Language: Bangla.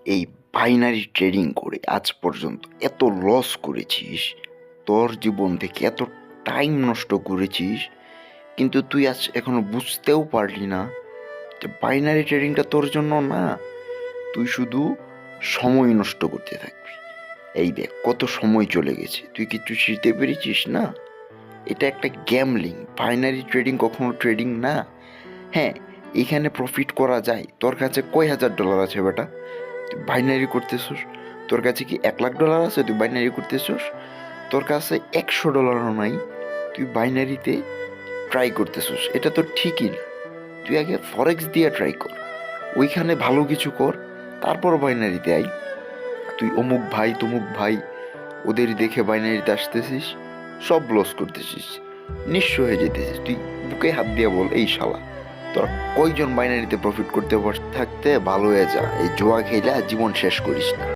এই বাইনারি ট্রেডিং করে আজ পর্যন্ত এত লস করেছিস, তোর জীবন থেকে এত টাইম নষ্ট করেছিস, কিন্তু তুই আজ এখনো বুঝতেও পারলি না যে বাইনারি ট্রেডিংটা তোর জন্য না। তুই শুধু সময় নষ্ট করতে থাকবি। এই দেখ কত সময় চলে গেছে, তুই কিছু শিখতে পেরেছিস না। এটা একটা গ্যামলিং। বাইনারি ট্রেডিং কখনো ট্রেডিং না। হ্যাঁ, এখানে প্রফিট করা যায়। তোর কাছে কয় $1000 আছে বেটা, তুই বাইনারি করতেছিস? তোর কাছে কি $1,00,000 আছে, তুই বাইনারি করতেছিস? তোর কাছে $100 নাই, তুই বাইনারিতে ট্রাই করতেছিস। এটা তো ঠিকই না। তুই আগে ফরেক্স দিয়ে ট্রাই কর, ওইখানে ভালো কিছু কর, তারপর বাইনারিতে আই। তুই অমুক ভাই তমুক ভাই ওদের দেখে বাইনারিতে আসতেছিস, সব লস করতেছিস, নিঃস্ব হয়ে যেতেছিস। তুই বুকে হাত দিয়ে বল, এই শালা তোরা কয়জন বাইনারিতে প্রফিট করতে থাকতে ভালো হয়ে যা, এই জুয়া খেলে জীবন শেষ করিস না।